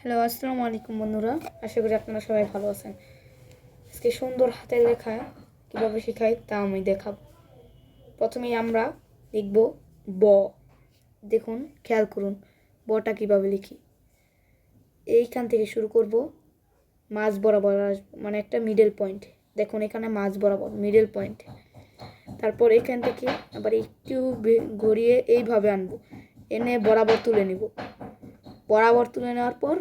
Hello, আসসালামু আলাইকুম বন্ধুরা। আশা করি আপনারা সবাই ভালো আছেন। আজকে সুন্দর হাতের লেখা কীভাবে শেখাই তা আমি দেখাবো। প্রথমেই আমরা লিখব ব। দেখুন, খেয়াল করুন বটা কীভাবে লিখি। এইখান থেকে শুরু করব, মাঝ বরাবর আসবো, মানে একটা মিডল পয়েন্ট। দেখুন এখানে মাঝ বরাবর মিডল পয়েন্ট। তারপর এখান থেকে আবার একটু ঘুরিয়ে এইভাবে আনবো, এনে বরাবর তুলে নিব। বরাবর তুলে নেওয়ার পর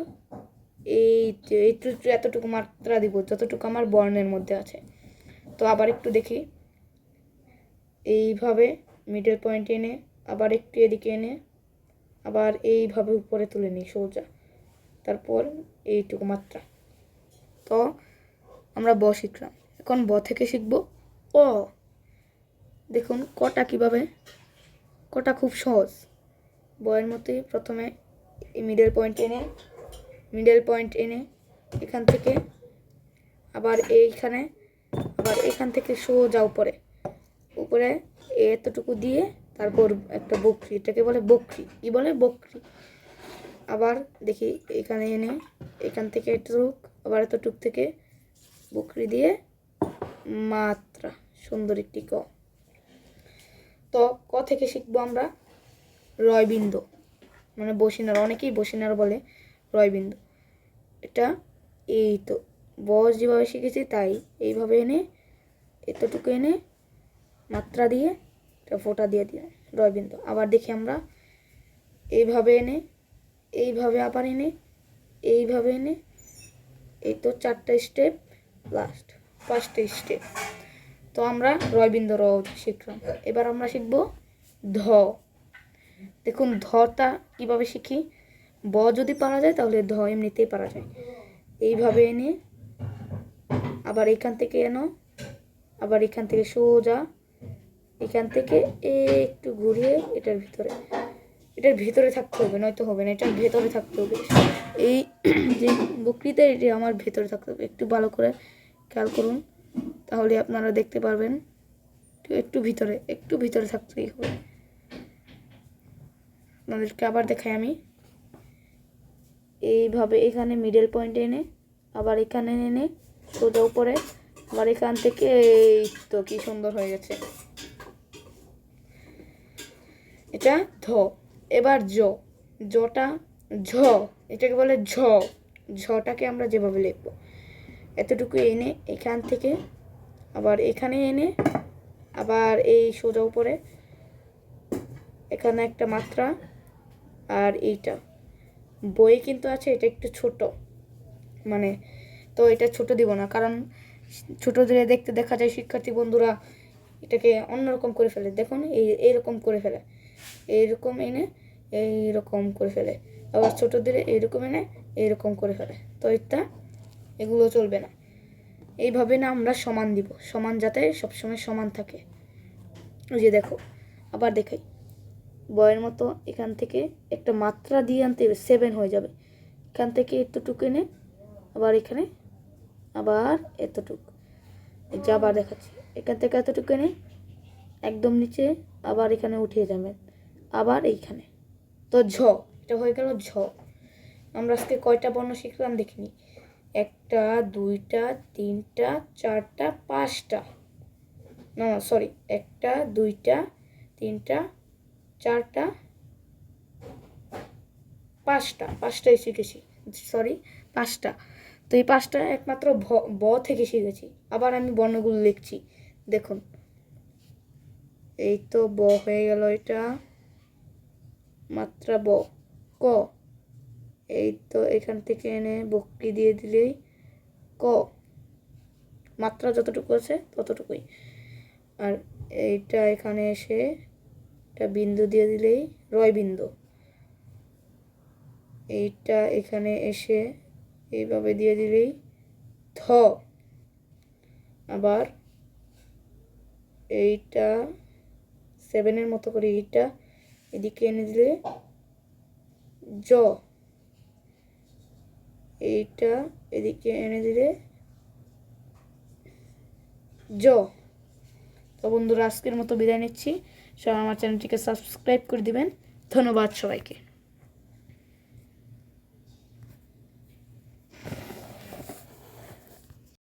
এতটুকু মাত্রা দিব যতটুকু আমার বর্ণের মধ্যে আছে। তো আবার একটু দেখি, এইভাবে মিডল পয়েন্ট এনে আবার একটু এদিকে এনে আবার এইভাবে উপরে তুলে নিই সোজা। তারপর এইটুকু মাত্রা। তো আমরা ব শিখলাম, এখন ব থেকে শিখব অ। দেখুন কটা কিভাবে, কটা খুব সহজ। বয়ের মতোই প্রথমে মিডল পয়েন্ট এনে এখান থেকে আবার এইখানে, আবার এখান থেকে সোজা উপরে এতটুকু দিয়ে তারপর একটা বকরি, এটাকে বলে বকরি। কি বলে? বকরি। আবার দেখি এখানে এনে এখান থেকে এতটুক, আবার এতটুক থেকে বকরি দিয়ে মাত্রা, সুন্দর একটি ক। তো ক থেকে শিখবো আমরা রয়বিন্দু, মানে বসিনার, অনেকেই বসিনার বলে রয়বিন্দু। এটা এই তো বস যেভাবে শিখেছি তাই এইভাবে এনে এতটুকু এনে মাত্রা দিয়ে এটা ফোঁটা দিয়ে রয়বিন্দু। আবার দেখি আমরা এইভাবে এনে এইভাবে আবার এনে এইভাবে এনে, এই তো 4টা স্টেপ, লাস্ট 5টা স্টেপ। তো আমরা রয়বিন্দু র শিখলাম। এবার আমরা শিখব ধ। দেখুন ধটা কিভাবে শিখি। ব যদি পারা যায় তাহলে ধ এমনিতেই পারা যায়। এইভাবে এনে আবার এখান থেকে এনো, আবার এখান থেকে সোজা, এখান থেকে একটু ঘুরিয়ে এটার ভিতরে থাকতে হবে, নয়তো হবে না। এটার ভেতরে থাকতে হবে। এই যে বকরিতে এটি আমার ভেতরে থাকতে হবে। একটু ভালো করে খেয়াল করুন, তাহলে আপনারা দেখতে পারবেন। একটু ভিতরে থাকতেই হবে। আপনাদেরকে আবার দেখাই আমি। এইভাবে এখানে মিডল পয়েন্ট এনে আবার এখানে এনে সোজা উপরে, আবার এখান থেকে এই তো কি সুন্দর হয়ে গেছে। এটা ধ। এবার জ। জটা ঝ, এটাকে বলে ঝ। ঝটাকে আমরা যেভাবে লিখব, এতটুকু এনে এখান থেকে আবার এখানে এনে আবার এই সোজা উপরে এখানে একটা মাত্রা। আর এইটা বই কিন্তু আছে, এটা একটু ছোট, মানে তো এটা ছোট দিব না, কারণ ছোট দিলে দেখতে দেখা যায় শিক্ষার্থী বন্ধুরা এটাকে অন্যরকম করে ফেলে। দেখুন এইরকম করে ফেলে, এইরকম এনে এইরকম করে ফেলে, আবার ছোট দিলে এইরকম এনে এইরকম করে ফেলে। তো এগুলো চলবে না। এইভাবে না আমরা সমান দিব, সমান যাতে সবসময় সমান থাকে। ওই যে দেখো, আবার দেখাই। বয়ের মতো এখান থেকে একটা মাত্রা দিয়ে আনতে 7 হয়ে যাবে। এখান থেকে এতটুকু এনে আবার এখানে আবার এতটুকু, এই যে আবার দেখাচ্ছি, এখান থেকে এতটুকু এনে একদম নিচে আবার এখানে উঠিয়ে যাবেন, আবার এইখানে। তো ঝ, এটা হয়ে গেল ঝ। আমরা আজকে কয়টা বর্ণ শিখলাম দেখিনি। 1টা 2টা 3টা 4টা 5টা, না সরি, 1টা 2টা 3টা 4টা 5টাই শিখেছি, সরি 5টা। তো এই 5টা একমাত্র ব থেকে শিখেছি। আবার আমি বর্ণগুলো লিখছি, দেখুন। এই তো ব হয়ে গেল, এটা মাত্রা ব। ক, এই তো এখান থেকে এনে বকরি দিয়ে দিলেই ক, মাত্রা যতটুকু আছে ততটুকুই। আর এইটা এখানে এসে একটা বিন্দু দিয়ে দিলেই রয়বিন্দু। এইটা এখানে এসে এইভাবে দিয়ে দিলেই থ। আবার এইটা 7-এর মতো করে এইটা এদিকে এনে দিলে জ। এইটা এদিকে এনে দিলে জ। তো বন্ধুরা আজকের মতো বিদায় নিচ্ছি। সবাই আমার চ্যানেলটিকে সাবস্ক্রাইব করে দিবেন। ধন্যবাদ সবাইকে।